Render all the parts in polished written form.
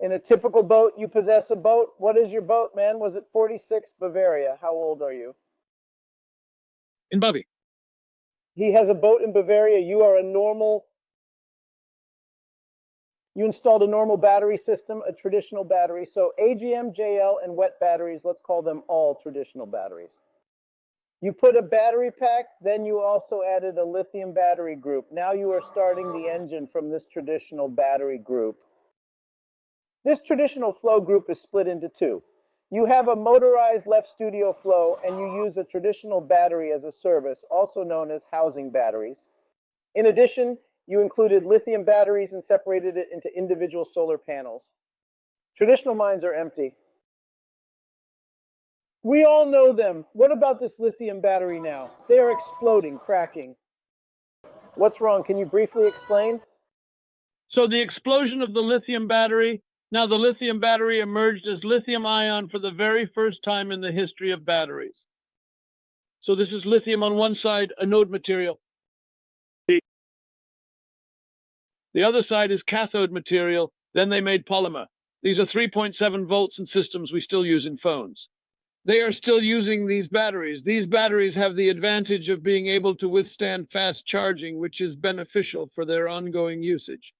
In a typical boat, you possess a boat. What is your boat, man? Was it 46 Bavaria? How old are you? In Bavaria. He has a boat in Bavaria. You are a normal. You installed a normal battery system, a traditional battery. So AGM, JL, and wet batteries, let's call them all traditional batteries. You put a battery pack, then you also added a lithium battery group. Now you are starting the engine from this traditional battery group. This traditional flow group is split into two. You have a motorized left studio flow, and you use a traditional battery as a service, also known as housing batteries. In addition, you included lithium batteries and separated it into individual solar panels. Traditional mines are empty. We all know them. What about this lithium battery now? They are exploding, cracking. What's wrong? Can you briefly explain? So the explosion of the lithium battery, now the lithium battery emerged as lithium ion for the very first time in the history of batteries. So this is lithium on one side, anode material. The other side is cathode material. Then they made polymer. These are 3.7 volts in systems we still use in phones. They are still using these batteries. These batteries have the advantage of being able to withstand fast charging, which is beneficial for their ongoing usage.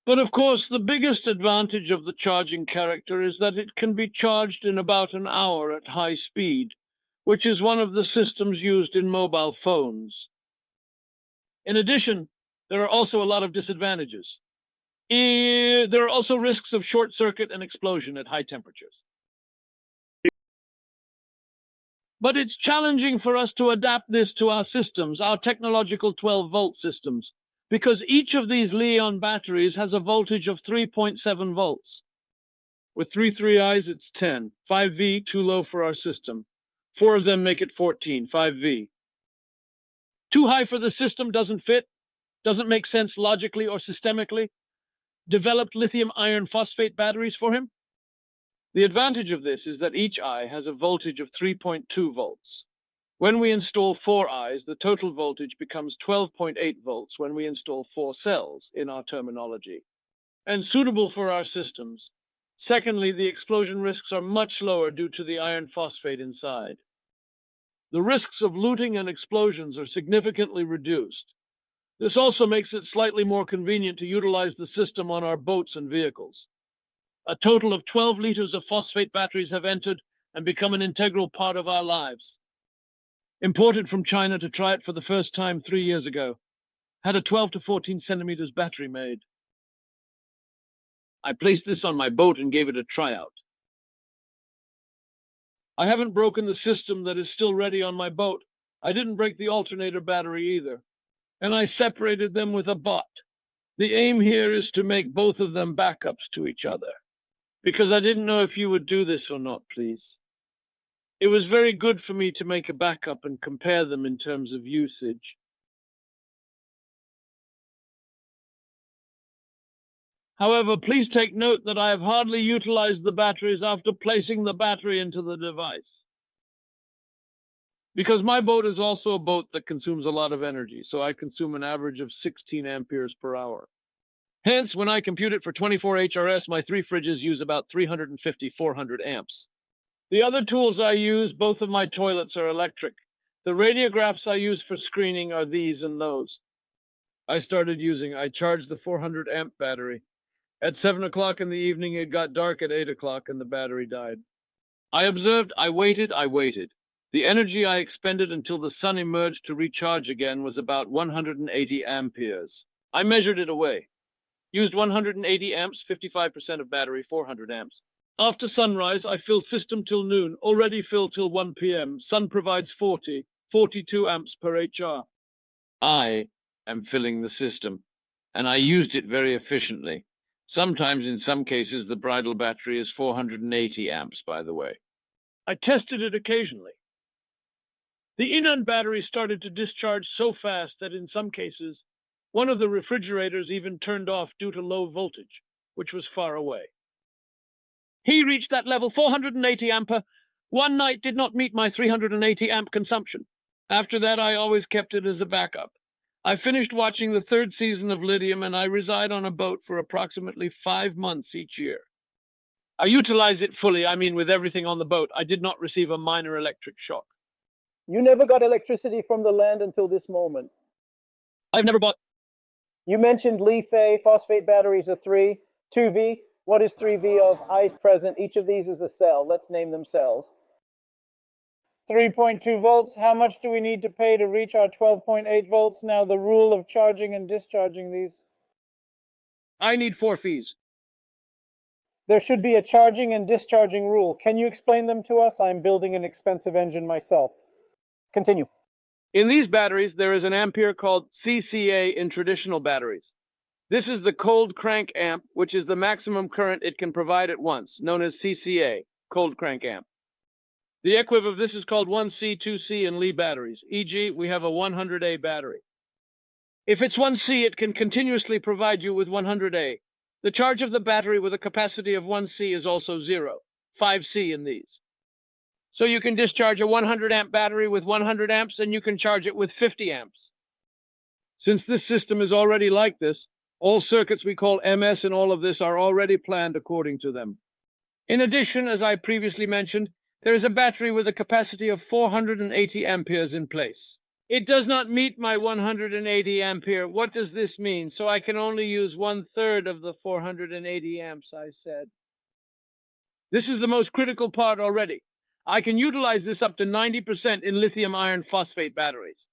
But of course, the biggest advantage of the charging character is that it can be charged in about an hour at high speed, which is one of the systems used in mobile phones. In addition, there are also a lot of disadvantages. There are also risks of short circuit and explosion at high temperatures. But it's challenging for us to adapt this to our systems, our technological 12-volt systems, because each of these Li-ion batteries has a voltage of 3.7 volts. With 3 3Is, it's 10. 5V, too low for our system. 4 of them make it 14, 5V. Too high for the system, doesn't fit, doesn't make sense logically or systemically. Developed lithium iron phosphate batteries for him. The advantage of this is that each eye has a voltage of 3.2 volts. When we install 4 eyes, the total voltage becomes 12.8 volts when we install 4 cells, in our terminology, and suitable for our systems. Secondly, the explosion risks are much lower due to the iron phosphate inside. The risks of looting and explosions are significantly reduced. This also makes it slightly more convenient to utilize the system on our boats and vehicles. A total of 12 liters of phosphate batteries have entered and become an integral part of our lives. Imported from China to try it for the first time 3 years ago. Had a 12 to 14 centimeters battery made. I placed this on my boat and gave it a tryout. I haven't broken the system that is still ready on my boat. I didn't break the alternator battery either. And I separated them with a bot. The aim here is to make both of them backups to each other. Because I didn't know if you would do this or not, please. It was very good for me to make a backup and compare them in terms of usage. However, please take note that I have hardly utilized the batteries after placing the battery into the device. Because my boat is also a boat that consumes a lot of energy, so I consume an average of 16 amperes per hour. Hence, when I compute it for 24 HRS, my 3 fridges use about 350, 400 amps. The other tools I use, both of my toilets are electric. The radiographs I use for screening are these and those. I charged the 400 amp battery. At 7 o'clock in the evening, it got dark at 8 o'clock and the battery died. I observed, I waited. The energy I expended until the sun emerged to recharge again was about 180 amperes. I measured it away. Used 180 amps, 55% of battery, 400 amps. After sunrise, I fill system till noon, already filled till 1 p.m. Sun provides 42 amps per HR. I am filling the system, and I used it very efficiently. Sometimes, in some cases, the bridle battery is 480 amps, by the way. I tested it occasionally. The in-end battery started to discharge so fast that in some cases, one of the refrigerators even turned off due to low voltage, which was far away. He reached that level, 480 ampere. One night did not meet my 380 amp consumption. After that, I always kept it as a backup. I finished watching the third season of Lityum, and I reside on a boat for approximately 5 months each year. I utilize it fully, I mean with everything on the boat. I did not receive a minor electric shock. You never got electricity from the land until this moment. I've never bought... You mentioned Li-Fe, phosphate batteries are 2V. What is 3V of? I is present. Each of these is a cell. Let's name them cells. 3.2 volts. How much do we need to pay to reach our 12.8 volts? Now the rule of charging and discharging these. I need 4 fees. There should be a charging and discharging rule. Can you explain them to us? I'm building an expensive engine myself. Continue. In these batteries, there is an ampere called CCA in traditional batteries. This is the cold crank amp, which is the maximum current it can provide at once, known as CCA, cold crank amp. The equivalent of this is called 1C, 2C in Li batteries, e.g. we have a 100A battery. If it's 1C, it can continuously provide you with 100A. The charge of the battery with a capacity of 1C is also 0, 5C in these. So you can discharge a 100 amp battery with 100 amps, and you can charge it with 50 amps. Since this system is already like this, all circuits we call MS and all of this are already planned according to them. In addition, as I previously mentioned, there is a battery with a capacity of 480 amperes in place. It does not meet my 180 ampere. What does this mean? So I can only use 1/3 of the 480 amps, I said. This is the most critical part already. I can utilize this up to 90% in lithium iron phosphate batteries.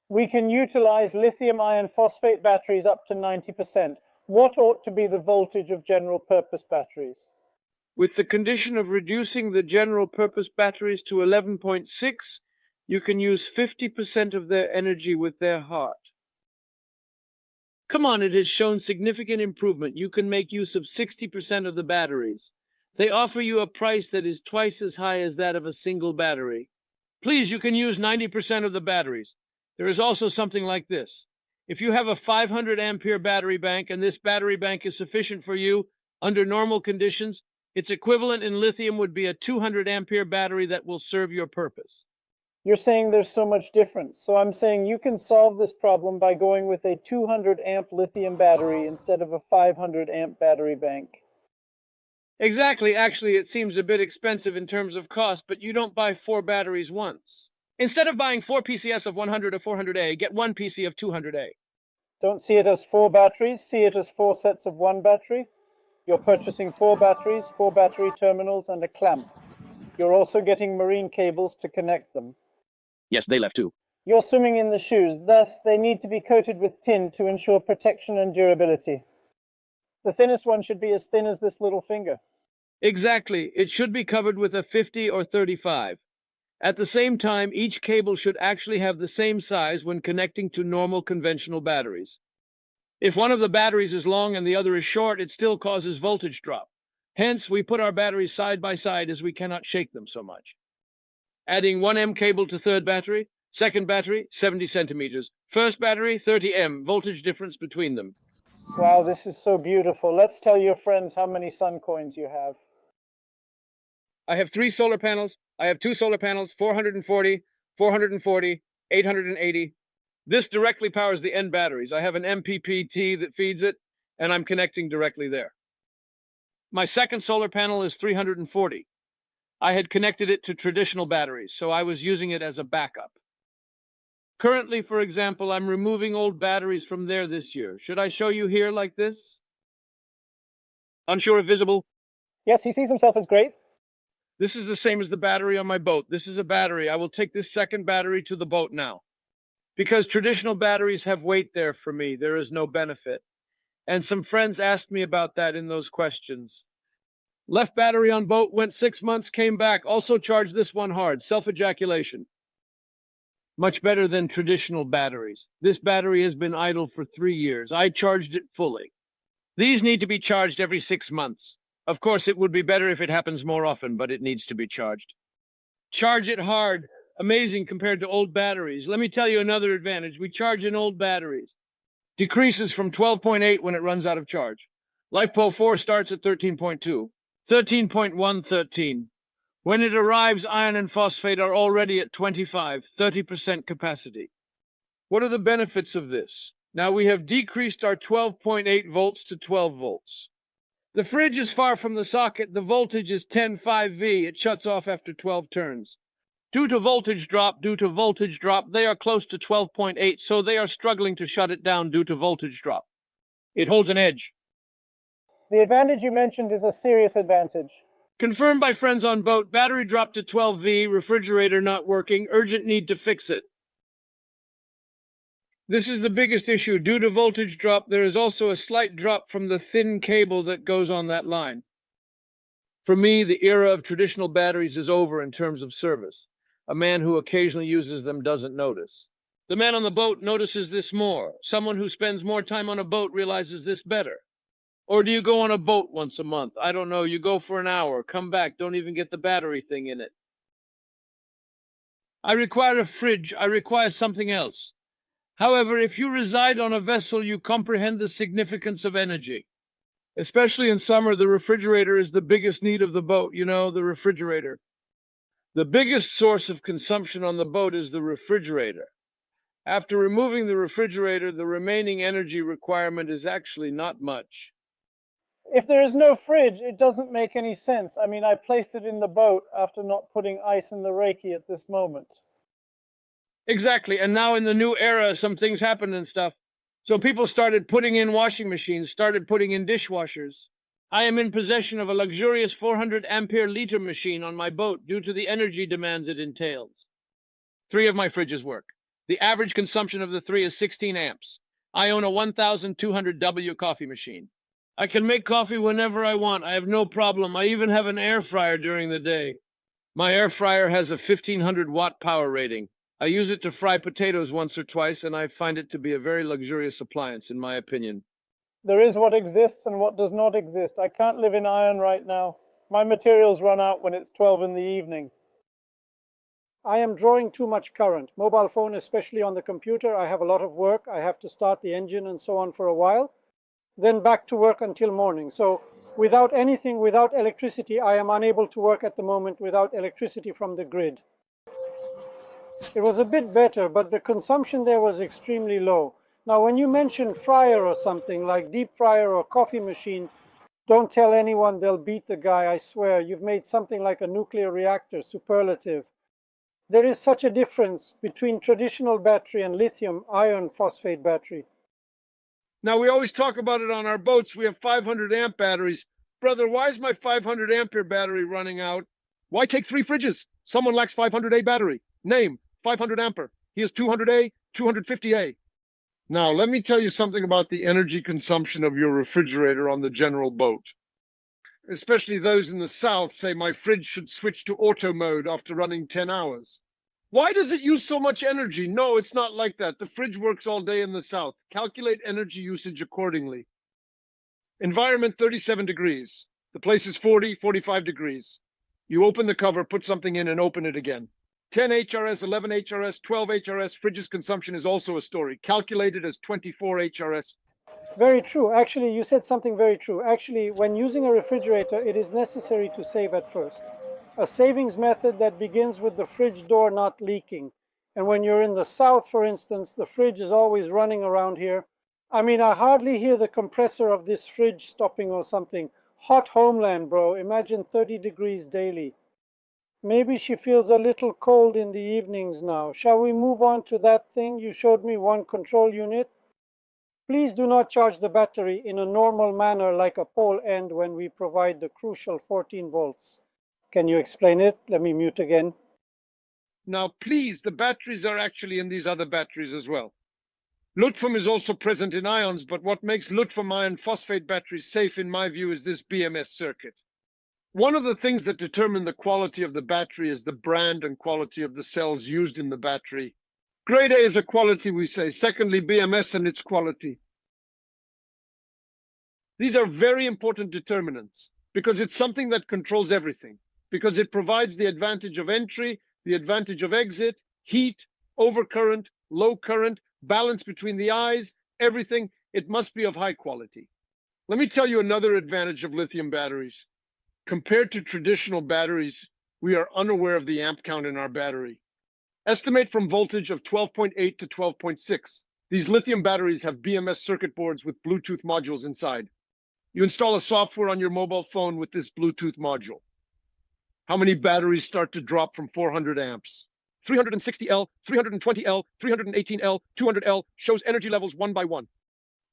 We can utilize lithium iron phosphate batteries up to 90%. What ought to be the voltage of general purpose batteries? With the condition of reducing the general purpose batteries to 11.6, you can use 50% of their energy with their heart. Come on, it has shown significant improvement. You can make use of 60% of the batteries. They offer you a price that is twice as high as that of a single battery. Please, you can use 90% of the batteries. There is also something like this. If you have a 500 ampere battery bank and this battery bank is sufficient for you, under normal conditions, its equivalent in lithium would be a 200 ampere battery that will serve your purpose. You're saying there's so much difference. So I'm saying you can solve this problem by going with a 200 amp lithium battery instead of a 500 amp battery bank. Exactly. Actually, it seems a bit expensive in terms of cost, but you don't buy 4 batteries once. Instead of buying 4 PCS of 100 or 400A, get 1 PC of 200A. Don't see it as 4 batteries, see it as 4 sets of 1 battery. You're purchasing 4 batteries, 4 battery terminals, and a clamp. You're also getting marine cables to connect them. Yes, they left too. You're swimming in the shoes, thus they need to be coated with tin to ensure protection and durability. The thinnest one should be as thin as this little finger. Exactly. It should be covered with a 50 or 35. At the same time, each cable should actually have the same size when connecting to normal conventional batteries. If one of the batteries is long and the other is short, it still causes voltage drop. Hence, we put our batteries side by side as we cannot shake them so much. Adding 1M cable to third battery, second battery, 70 centimeters. First battery, 30M, voltage difference between them. Wow, this is so beautiful. Let's tell your friends how many sun coins you have. I have 3 solar panels. I have 2 solar panels, 440, 440, 880. This directly powers the end batteries. I have an MPPT that feeds it, and I'm connecting directly there. My second solar panel is 340. I had connected it to traditional batteries, so I was using it as a backup. Currently, for example, I'm removing old batteries from there this year. Should I show you here like this? Unsure if visible? Yes, he sees himself as great. This is the same as the battery on my boat. This is a battery. I will take this second battery to the boat now. Because traditional batteries have weight there for me, there is no benefit. And some friends asked me about that in those questions. Left battery on boat, went 6 months, came back. Also charged this one hard, self-ejaculation. Much better than traditional batteries. This battery has been idle for 3 years. I charged it fully. These need to be charged every 6 months. Of course, it would be better if it happens more often, but it needs to be charged. Charge it hard. Amazing compared to old batteries. Let me tell you another advantage. We charge in old batteries. Decreases from 12.8 when it runs out of charge. LiFePO 4 starts at 13.2. 13.1, 13. When it arrives, iron and phosphate are already at 25, 30% capacity. What are the benefits of this? Now we have decreased our 12.8 volts to 12 volts. The fridge is far from the socket. The voltage is 10.5V. It shuts off after 12 turns. Due to voltage drop, they are close to 12.8, so they are struggling to shut it down due to voltage drop. It holds an edge. The advantage you mentioned is a serious advantage. Confirmed by friends on boat. Battery dropped to 12V, refrigerator not working, urgent need to fix it. This is the biggest issue. Due to voltage drop, there is also a slight drop from the thin cable that goes on that line. For me, the era of traditional batteries is over in terms of service. A man who occasionally uses them doesn't notice. The man on the boat notices this more. Someone who spends more time on a boat realizes this better. Or do you go on a boat once a month? I don't know. You go for an hour, come back, don't even get the battery thing in it. I require a fridge. I require something else. However, if you reside on a vessel, you comprehend the significance of energy. Especially in summer, the refrigerator is the biggest need of the boat. You know, the refrigerator. The biggest source of consumption on the boat is the refrigerator. After removing the refrigerator, the remaining energy requirement is actually not much. If there is no fridge, it doesn't make any sense. I mean, I placed it in the boat after not putting ice in the Reiki at this moment. Exactly. And now in the new era, some things happened and stuff. So people started putting in washing machines, started putting in dishwashers. I am in possession of a luxurious 400 ampere liter machine on my boat due to the energy demands it entails. 3 of my fridges work. The average consumption of the 3 is 16 amps. I own a 1200W coffee machine. I can make coffee whenever I want. I have no problem. I even have an air fryer during the day. My air fryer has a 1500 watt power rating. I use it to fry potatoes once or twice, and I find it to be a very luxurious appliance, in my opinion. There is what exists and what does not exist. I can't live in iron right now. My materials run out when it's 12 in the evening. I am drawing too much current. Mobile phone, especially on the computer, I have a lot of work. I have to start the engine and so on for a while. Then back to work until morning. So without anything, without electricity, I am unable to work at the moment without electricity from the grid. It was a bit better, but the consumption there was extremely low. Now, when you mention fryer or something like deep fryer or coffee machine, don't tell anyone, they'll beat the guy, I swear. You've made something like a nuclear reactor, superlative. There is such a difference between traditional battery and lithium iron phosphate battery. Now, we always talk about it on our boats. We have 500 amp batteries. Brother, why is my 500 ampere battery running out? Why take 3 fridges? Someone lacks 500A battery. Name, 500 ampere. He has 200A, 250A. Now, let me tell you something about the energy consumption of your refrigerator on the general boat. Especially those in the south say my fridge should switch to auto mode after running 10 hours. Why does it use so much energy? No, it's not like that. The fridge works all day in the south. Calculate energy usage accordingly. Environment 37 degrees. The place is 40, 45 degrees. You open the cover, put something in, and open it again. 10 HRS, 11 HRS, 12 HRS. Fridge's consumption is also a story. Calculated as 24 HRS. Very true. Actually, you said something very true. Actually, when using a refrigerator, it is necessary to save at first. A savings method that begins with the fridge door not leaking. And when you're in the south, for instance, the fridge is always running around here. I mean, I hardly hear the compressor of this fridge stopping or something. Hot homeland, bro. Imagine 30 degrees daily. Maybe she feels a little cold in the evenings now. Shall we move on to that thing? You showed me one control unit. Please do not charge the battery in a normal manner like a pole end when we provide the crucial 14 volts. Can you explain it? Let me mute again. Now, please, the batteries are actually in these other batteries as well. Lithium is also present in ions, but what makes lithium iron phosphate batteries safe, in my view, is this BMS circuit. One of the things that determine the quality of the battery is the brand and quality of the cells used in the battery. Grade A is a quality, we say. Secondly, BMS and its quality. These are very important determinants because it's something that controls everything, because it provides the advantage of entry, the advantage of exit, heat, overcurrent, low current, balance between the eyes, everything. It must be of high quality. Let me tell you another advantage of lithium batteries. Compared to traditional batteries, we are unaware of the amp count in our battery. Estimate from voltage of 12.8 to 12.6. These lithium batteries have BMS circuit boards with Bluetooth modules inside. You install a software on your mobile phone with this Bluetooth module. How many batteries start to drop from 400 amps? 360L, 320L, 318L, 200L shows energy levels one by one.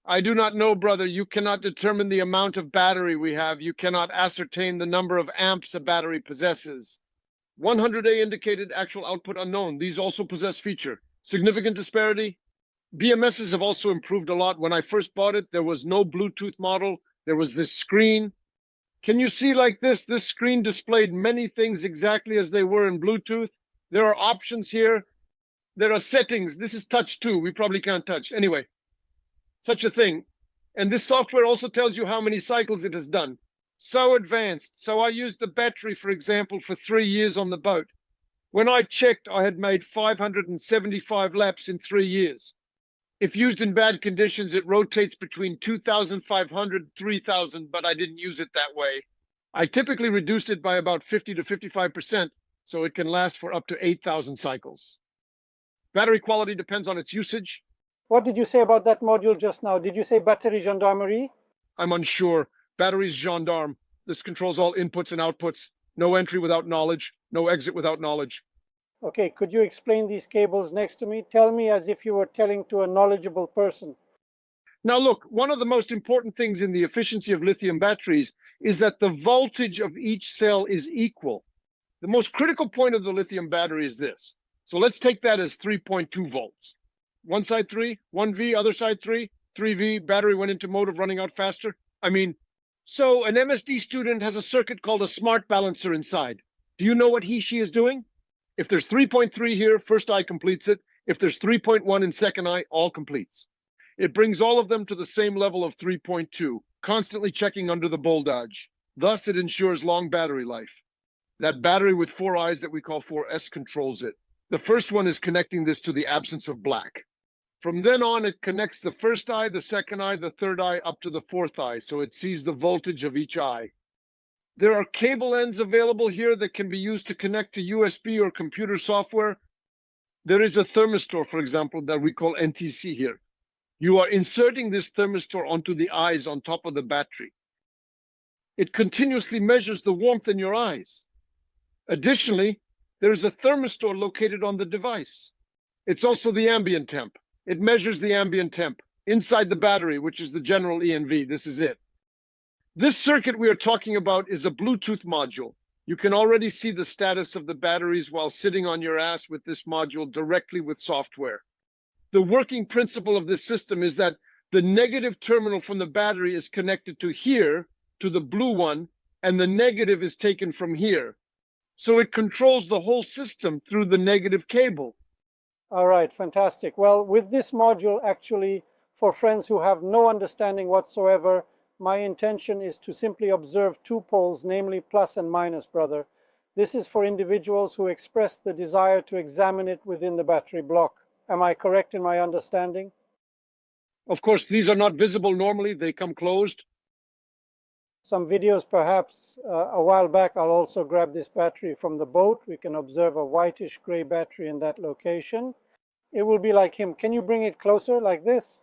I do not know, brother. You cannot determine the amount of battery we have. You cannot ascertain the number of amps a battery possesses. 100A indicated, actual output unknown. These also possess feature. Significant disparity? BMSs have also improved a lot. When I first bought it, there was no Bluetooth model. There was this screen. Can you see like this? This screen displayed many things exactly as they were in Bluetooth. There are options here. There are settings. This is touch too. We probably can't touch. Anyway, such a thing. And this software also tells you how many cycles it has done. So advanced. So I used the battery, for example, for 3 years on the boat. When I checked, I had made 575 laps in 3 years. If used in bad conditions, it rotates between 2,500 and 3,000, but I didn't use it that way. I typically reduced it by about 50 to 55%, so it can last for up to 8,000 cycles. Battery quality depends on its usage. What did you say about that module just now? Did you say battery gendarmerie? I'm unsure. Batteries gendarme. This controls all inputs and outputs. No entry without knowledge. No exit without knowledge. Okay, could you explain these cables next to me? Tell me as if you were telling to a knowledgeable person. Now look, one of the most important things in the efficiency of lithium batteries is that the voltage of each cell is equal. The most critical point of the lithium battery is this. So let's take that as 3.2 volts. One side 3, 1V, other side 3, 3V, battery went into mode of running out faster. So an MSD student has a circuit called a smart balancer inside. Do you know what she is doing? If there's 3.3 here, first eye completes it. If there's 3.1 in second eye, all completes. It brings all of them to the same level of 3.2, constantly checking under the bull dodge. Thus, it ensures long battery life. That battery with 4 eyes that we call 4S controls it. The first one is connecting this to the absence of black. From then on, it connects the first eye, the second eye, the third eye, up to the fourth eye, so it sees the voltage of each eye. There are cable ends available here that can be used to connect to USB or computer software. There is a thermistor, for example, that we call NTC here. You are inserting this thermistor onto the eyes on top of the battery. It continuously measures the warmth in your eyes. Additionally, there is a thermistor located on the device. It's also the ambient temp. It measures the ambient temp inside the battery, which is the general ENV. This is it. This circuit we are talking about is a Bluetooth module. You can already see the status of the batteries while sitting on your ass with this module directly with software. The working principle of this system is that the negative terminal from the battery is connected to here, to the blue one, and the negative is taken from here. So it controls the whole system through the negative cable. All right, fantastic. Well, with this module, actually, for friends who have no understanding whatsoever, my intention is to simply observe 2 poles, namely plus and minus, brother. This is for individuals who express the desire to examine it within the battery block. Am I correct in my understanding? Of course, these are not visible normally. They come closed. Some videos perhaps a while back. I'll also grab this battery from the boat. We can observe a whitish gray battery in that location. It will be like him. Can you bring it closer like this?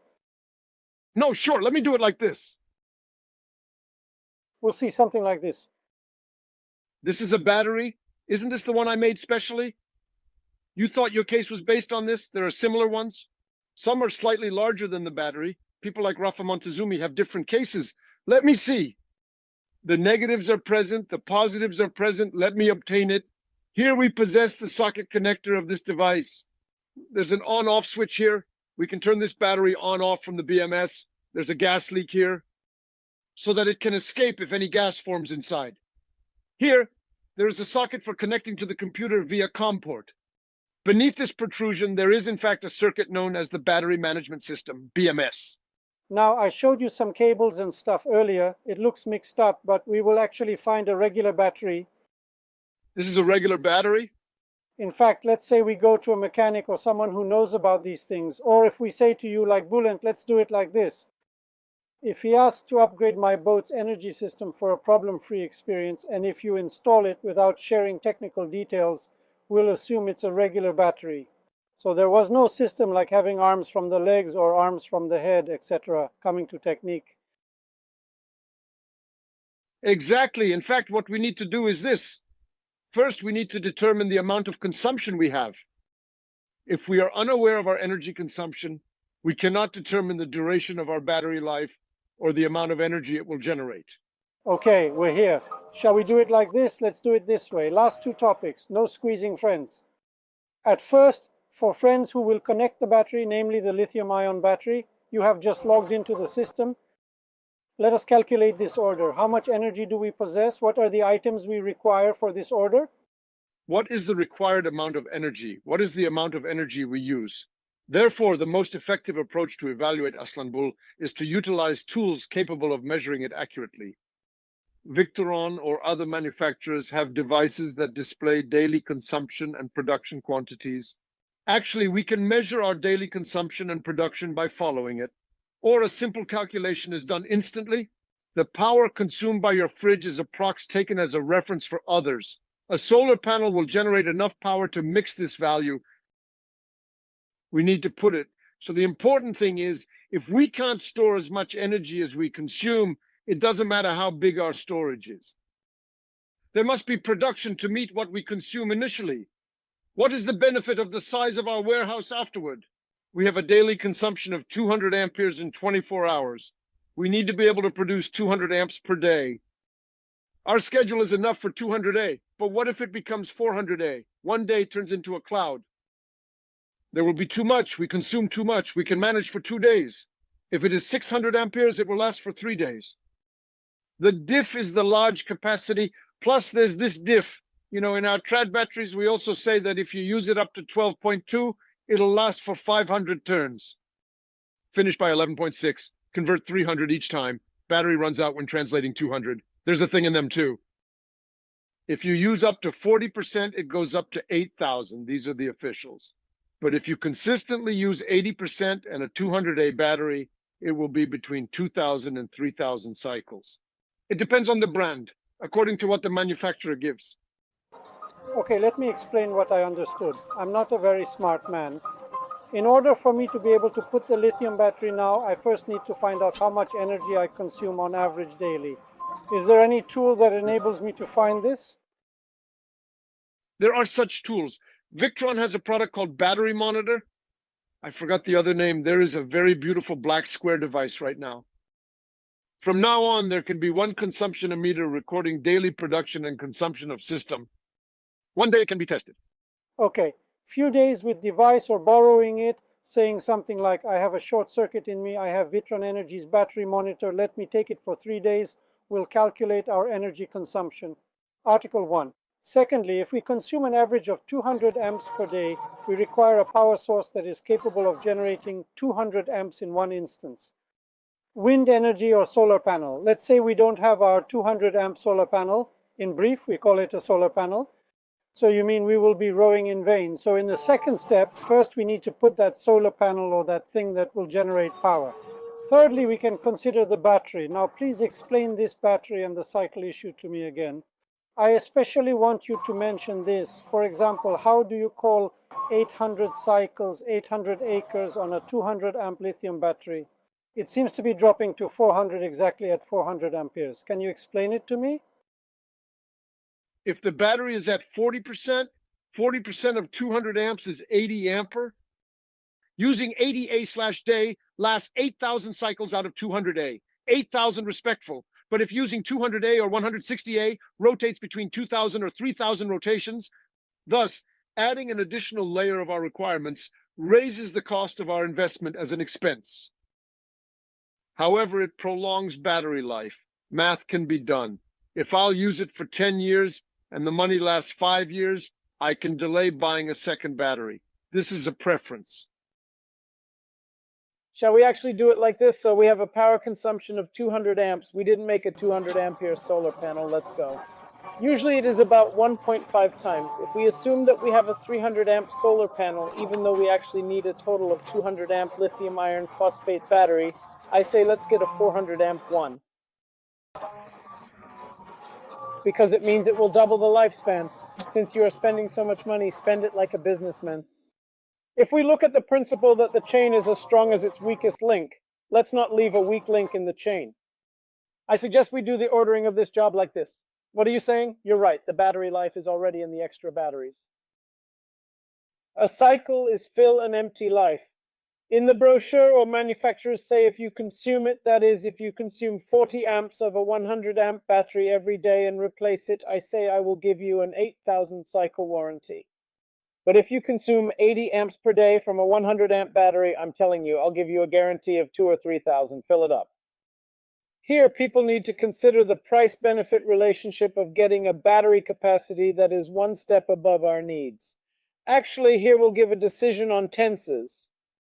No, sure. Let me do it like this. We'll see something like this. This is a battery. Isn't this the one I made specially? You thought your case was based on this? There are similar ones. Some are slightly larger than the battery. People like Rafa Montezumi have different cases. Let me see. The negatives are present. The positives are present. Let me obtain it. Here we possess the socket connector of this device. There's an on-off switch here. We can turn this battery on-off from the BMS. There's a gas leak here so that it can escape if any gas forms inside. Here, there is a socket for connecting to the computer via COM port. Beneath this protrusion, there is in fact a circuit known as the Battery Management System, BMS. Now, I showed you some cables and stuff earlier. It looks mixed up, but we will actually find a regular battery. This is a regular battery? In fact, let's say we go to a mechanic or someone who knows about these things, or if we say to you like Bulent, let's do it like this. If he asks to upgrade my boat's energy system for a problem-free experience, and if you install it without sharing technical details, we'll assume it's a regular battery. So there was no system like having arms from the legs or arms from the head, etc., coming to technique. Exactly. In fact, what we need to do is this. First, we need to determine the amount of consumption we have. If we are unaware of our energy consumption, we cannot determine the duration of our battery life or the amount of energy it will generate. Okay, we're here. Shall we do it like this? Let's do it this way. Last two topics, no squeezing friends. At first, for friends who will connect the battery, namely the lithium-ion battery, you have just logged into the system. Let us calculate this order. How much energy do we possess? What are the items we require for this order? What is the required amount of energy? What is the amount of energy we use? Therefore, the most effective approach to evaluate Aslanbul is to utilize tools capable of measuring it accurately. Victron or other manufacturers have devices that display daily consumption and production quantities. Actually, we can measure our daily consumption and production by following it. Or a simple calculation is done instantly. The power consumed by your fridge is a prox taken as a reference for others. A solar panel will generate enough power to mix this value. We need to put it. So the important thing is, if we can't store as much energy as we consume, it doesn't matter how big our storage is. There must be production to meet what we consume initially. What is the benefit of the size of our warehouse afterward? We have a daily consumption of 200 amperes in 24 hours. We need to be able to produce 200 amps per day. Our schedule is enough for 200A, but what if it becomes 400A? One day turns into a cloud. There will be too much. We consume too much. We can manage for 2 days. If it is 600 amperes, it will last for 3 days. The diff is the large capacity, plus there's this diff. You know, in our trad batteries, we also say that if you use it up to 12.2, it'll last for 500 turns. Finish by 11.6, convert 300 each time. Battery runs out when translating 200. There's a thing in them too. If you use up to 40%, it goes up to 8,000. These are the officials. But if you consistently use 80% and a 200A battery, it will be between 2,000 and 3,000 cycles. It depends on the brand, according to what the manufacturer gives. Okay, let me explain what I understood. I'm not a very smart man. In order for me to be able to put the lithium battery now, I first need to find out how much energy I consume on average daily. Is there any tool that enables me to find this? There are such tools. Victron has a product called Battery Monitor. I forgot the other name. There is a very beautiful black square device right now. From now on, there can be one consumption emitter recording daily production and consumption of system. One day it can be tested. Okay, few days with device or borrowing it, saying something like, I have a short circuit in me, I have Victron Energy's battery monitor, let me take it for 3 days, we'll calculate our energy consumption. Article 1. Secondly, if we consume an average of 200 amps per day, we require a power source that is capable of generating 200 amps in one instance. Wind energy or solar panel. Let's say we don't have our 200 amp solar panel. In brief, we call it a solar panel. So you mean we will be rowing in vain. So in the second step, first we need to put that solar panel or that thing that will generate power. Thirdly, we can consider the battery. Now please explain this battery and the cycle issue to me again. I especially want you to mention this. For example, how do you call 800 cycles, 800 acres on a 200 amp lithium battery? It seems to be dropping to 400 exactly at 400 amperes. Can you explain it to me? If the battery is at 40% of 200 amps is 80 ampere. Using 80A/day lasts 8,000 cycles out of 200A. 8,000 respectful. But if using 200A or 160A rotates between 2,000 or 3,000 rotations, thus adding an additional layer of our requirements raises the cost of our investment as an expense. However, it prolongs battery life. Math can be done. If I'll use it for 10 years and the money lasts 5 years, I can delay buying a second battery. This is a preference. Shall we actually do it like this? So we have a power consumption of 200 amps. We didn't make a 200 ampere solar panel. Let's go. Usually it is about 1.5 times. If we assume that we have a 300 amp solar panel, even though we actually need a total of 200 amp lithium iron phosphate battery, I say let's get a 400 amp one. Because it means it will double the lifespan. Since you are spending so much money, spend it like a businessman. If we look at the principle that the chain is as strong as its weakest link, let's not leave a weak link in the chain. I suggest we do the ordering of this job like this. What are you saying? You're right, the battery life is already in the extra batteries. A cycle is fill and empty life. In the brochure, or manufacturers say if you consume it, that is, if you consume 40 amps of a 100 amp battery every day and replace it, I say I will give you an 8,000 cycle warranty. But if you consume 80 amps per day from a 100 amp battery, I'm telling you, I'll give you a guarantee of 2,000 or 3,000. Fill it up. Here, people need to consider the price-benefit relationship of getting a battery capacity that is one step above our needs. Actually, here we'll give a decision on tenses.